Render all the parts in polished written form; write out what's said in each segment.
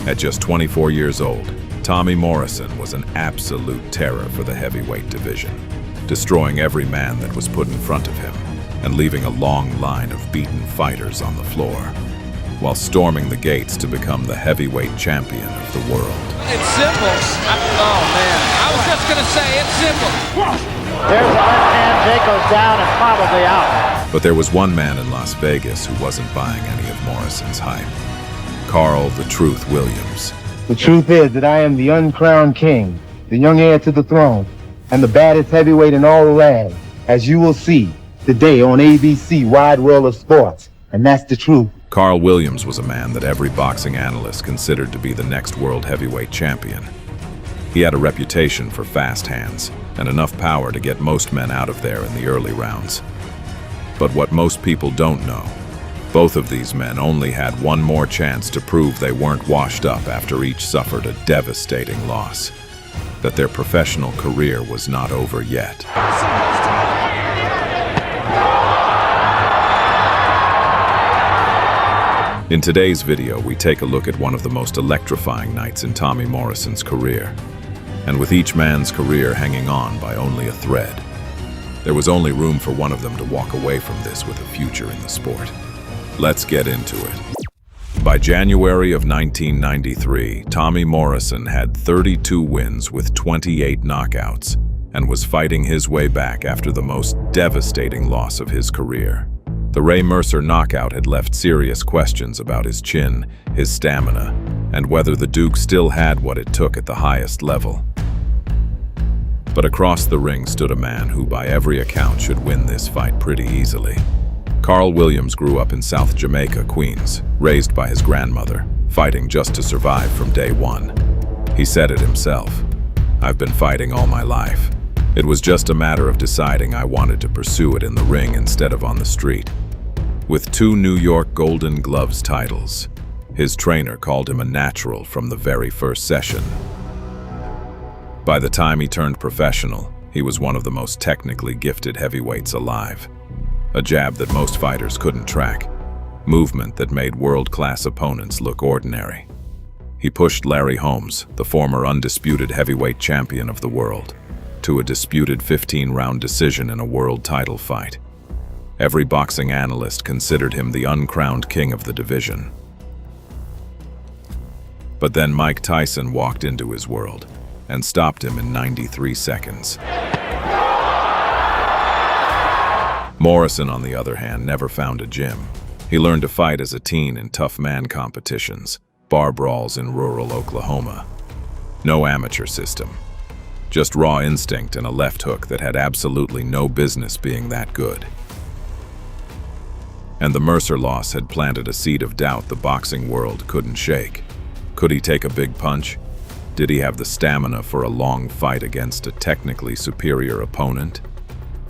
At just 24 years old, Tommy Morrison was an absolute terror for the heavyweight division, destroying every man that was put in front of him and leaving a long line of beaten fighters on the floor, while storming the gates to become the heavyweight champion of the world. It's simple. Oh, man. I was just going to say, it's simple. There's a left hand. Jake goes down and probably out. But there was one man in Las Vegas who wasn't buying any of Morrison's hype. Carl "The Truth" Williams. The truth is that I am the uncrowned king, the young heir to the throne, and the baddest heavyweight in all the land, as you will see today on ABC Wide World of Sports. And that's the truth. Carl Williams was a man that every boxing analyst considered to be the next world heavyweight champion. He had a reputation for fast hands and enough power to get most men out of there in the early rounds. But what most people don't know, both of these men only had one more chance to prove they weren't washed up after each suffered a devastating loss, that their professional career was not over yet. In today's video, we take a look at one of the most electrifying nights in Tommy Morrison's career. And with each man's career hanging on by only a thread, there was only room for one of them to walk away from this with a future in the sport. Let's get into it. By January of 1993, Tommy Morrison had 32 wins with 28 knockouts and was fighting his way back after the most devastating loss of his career. The Ray Mercer knockout had left serious questions about his chin, his stamina, and whether the Duke still had what it took at the highest level. But across the ring stood a man who by every account should win this fight pretty easily. Carl Williams grew up in South Jamaica, Queens, raised by his grandmother, fighting just to survive from day one. He said it himself, "I've been fighting all my life. It was just a matter of deciding I wanted to pursue it in the ring instead of on the street." With 2 New York Golden Gloves titles, his trainer called him a natural from the very first session. By the time he turned professional, he was one of the most technically gifted heavyweights alive. A jab that most fighters couldn't track, movement that made world-class opponents look ordinary. He pushed Larry Holmes, the former undisputed heavyweight champion of the world, to a disputed 15-round decision in a world title fight. Every boxing analyst considered him the uncrowned king of the division. But then Mike Tyson walked into his world and stopped him in 93 seconds. Morrison, on the other hand, never found a gym. He learned to fight as a teen in tough man competitions, bar brawls in rural Oklahoma. No amateur system, just raw instinct and a left hook that had absolutely no business being that good. And the Mercer loss had planted a seed of doubt the boxing world couldn't shake. Could he take a big punch? Did he have the stamina for a long fight against a technically superior opponent?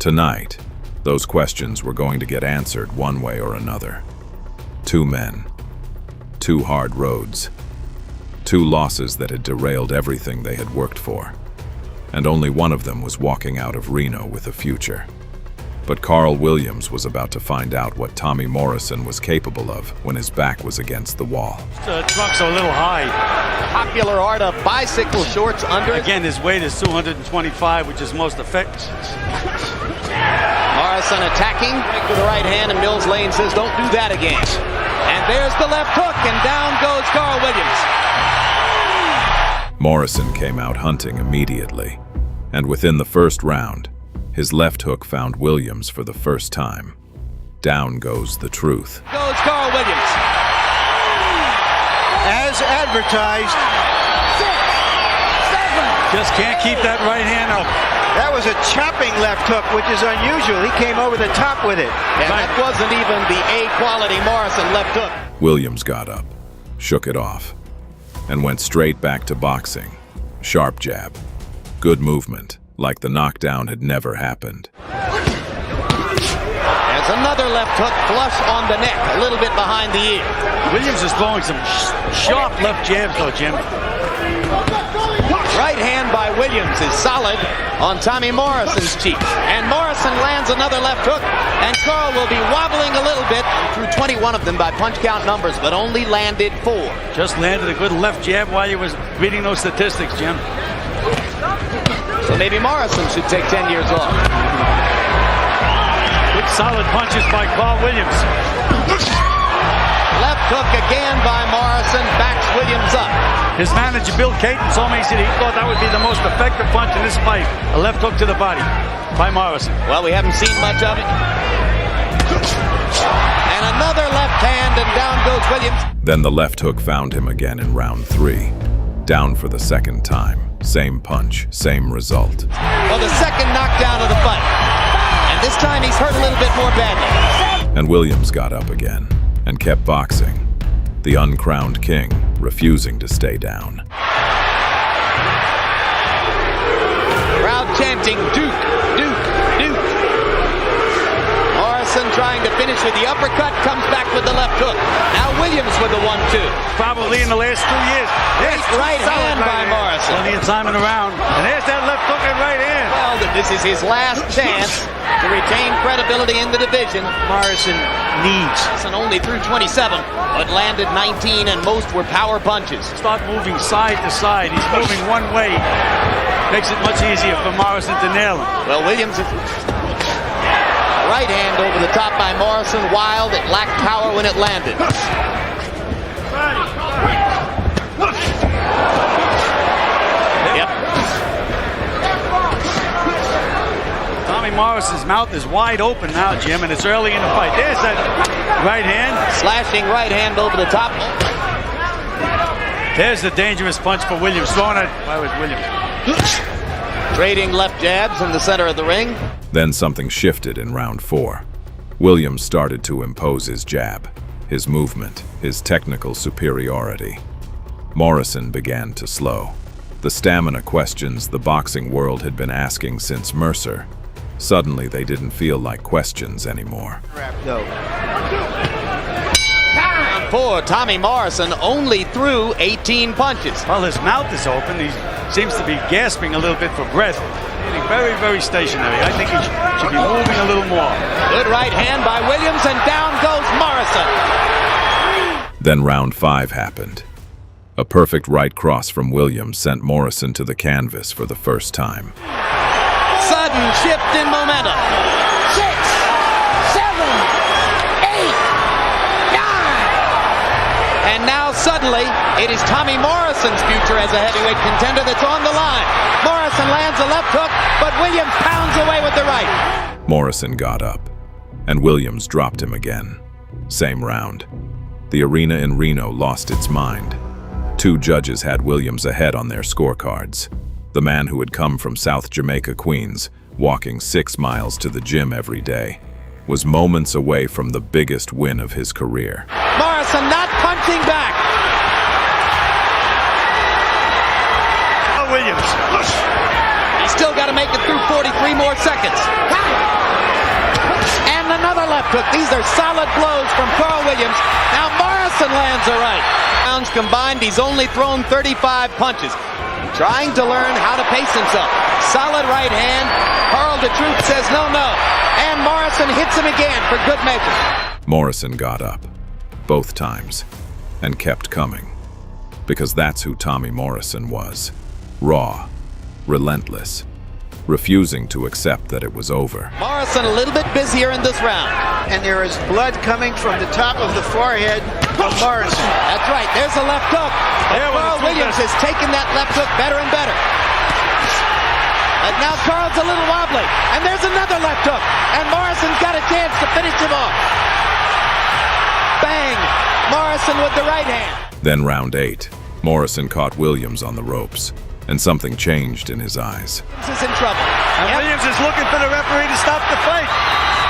Tonight, those questions were going to get answered one way or another. 2 men, 2 hard roads, 2 losses that had derailed everything they had worked for. And only one of them was walking out of Reno with a future. But Carl Williams was about to find out what Tommy Morrison was capable of when his back was against the wall. The trunk's a little high. Popular art of bicycle shorts under. Again, his weight is 225, which is most effective. Morrison attacking with the right hand, and Mills Lane says, "Don't do that again." And there's the left hook, and down goes Carl Williams. Morrison came out hunting immediately, and within the first round, his left hook found Williams for the first time. Down goes the truth. Goes Carl Williams. As advertised. 6, 7. Just can't keep that right hand up. That was a chopping left hook, which is unusual. He came over the top with it. And that wasn't even the A-quality Morrison left hook. Williams got up, shook it off, and went straight back to boxing. Sharp jab, good movement, like the knockdown had never happened. There's another left hook flush on the neck, a little bit behind the ear. Williams is throwing some sharp left jabs, though, Jim. Right hand by Williams is solid on Tommy Morrison's cheek. And Morrison lands another left hook, and Carl will be wobbling a little bit. Threw 21 of them by punch count numbers, but only landed 4. Just landed a good left jab while he was reading those statistics, Jim. So maybe Morrison should take 10 years off. Good solid punches by Carl Williams. Left hook again by Morrison, backs Williams up. His manager, Bill Caton, told me, he said he thought that would be the most effective punch in this fight. A left hook to the body by Morrison. Well, we haven't seen much of it. And another left hand, and down goes Williams. Then the left hook found him again in round 3. Down for the second time. Same punch, same result. Well, the second knockdown of the fight. And this time he's hurt a little bit more badly. And Williams got up again and kept boxing. The uncrowned king refusing to stay down. Crowd chanting, Duke, Duke, Duke. Morrison trying to finish with the uppercut, comes back with the left hook. Now Williams with the 1-2. Probably in the last 2 years. Great right hand by Morrison. Plenty of time around. And there's that left hook and right hand. Well, this is his last chance to retain credibility in the division. Morrison needs. And only threw 27, but landed 19, and most were power punches. Start moving side to side. He's moving one way. Makes it much easier for Morrison to nail him. Well, Williams, right hand over the top by Morrison. Wild, it lacked power when it landed. Yep. Tommy Morrison's mouth is wide open now, Jim, and it's early in the fight. There's that right hand. Slashing right hand over the top. There's the dangerous punch for Williams. Throwing it. Why was Williams? Trading left jabs in the center of the ring. Then something shifted in round 4. Williams started to impose his jab, his movement, his technical superiority. Morrison began to slow. The stamina questions the boxing world had been asking since Mercer. Suddenly they didn't feel like questions anymore. Round 4, Tommy Morrison only threw 18 punches. Well, his mouth is open. He seems to be gasping a little bit for breath. Getting very, very stationary. I think he should be moving a little more. Good right hand by Williams, and down goes Morrison. Then round 5 happened. A perfect right cross from Williams sent Morrison to the canvas for the first time. Sudden shift in momentum. 6, 7, 8, 9. And now suddenly, it is Tommy Morrison's future as a heavyweight contender that's on the line. Morrison lands a left hook, but Williams pounds away with the right. Morrison got up, and Williams dropped him again. Same round. The arena in Reno lost its mind. 2 judges had Williams ahead on their scorecards. The man who had come from South Jamaica, Queens, walking 6 miles to the gym every day, was moments away from the biggest win of his career. Morrison not punching back. Oh, Williams. He's still got to make it through 43 more seconds. And another left hook. These are solid blows from Carl Williams. Now Morrison lands a right. Rounds combined, he's only thrown 35 punches. Trying to learn how to pace himself. Solid right hand. Carl the Truth says no, no. And Morrison hits him again for good measure. Morrison got up, both times, and kept coming. Because that's who Tommy Morrison was. Raw, relentless, refusing to accept that it was over. Morrison a little bit busier in this round. And there is blood coming from the top of the forehead of Morrison. That's right, there's a left hook. But Carl Williams has taken that left hook better and better. And now Carl's a little wobbly. And there's another left hook. And Morrison's got a chance to finish him off. Bang! Morrison with the right hand. Then round 8, Morrison caught Williams on the ropes, and something changed in his eyes. Williams is in trouble. And Williams is looking for the referee to stop the fight.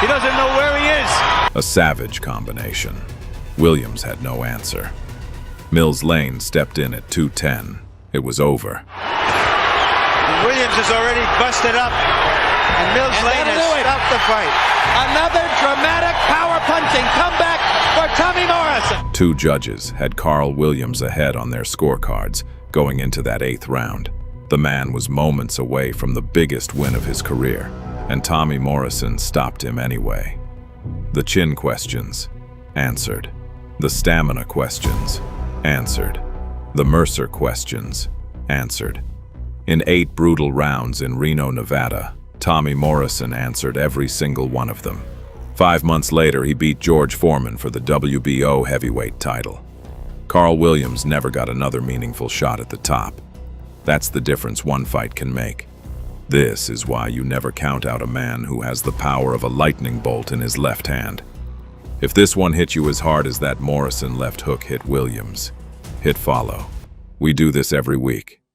He doesn't know where he is. A savage combination. Williams had no answer. Mills Lane stepped in at 2:10. It was over. And Williams is already busted up. And Mills Lane has stopped the fight. Another dramatic power punching comeback for Tommy Morrison. 2 judges had Carl Williams ahead on their scorecards going into that 8th round. The man was moments away from the biggest win of his career, and Tommy Morrison stopped him anyway. The chin questions, answered. The stamina questions, answered. The Mercer questions, answered. In 8 brutal rounds in Reno, Nevada, Tommy Morrison answered every single one of them. 5 months later, he beat George Foreman for the WBO heavyweight title. Carl Williams never got another meaningful shot at the top. That's the difference one fight can make. This is why you never count out a man who has the power of a lightning bolt in his left hand. If this one hit you as hard as that Morrison left hook hit Williams, hit follow. We do this every week.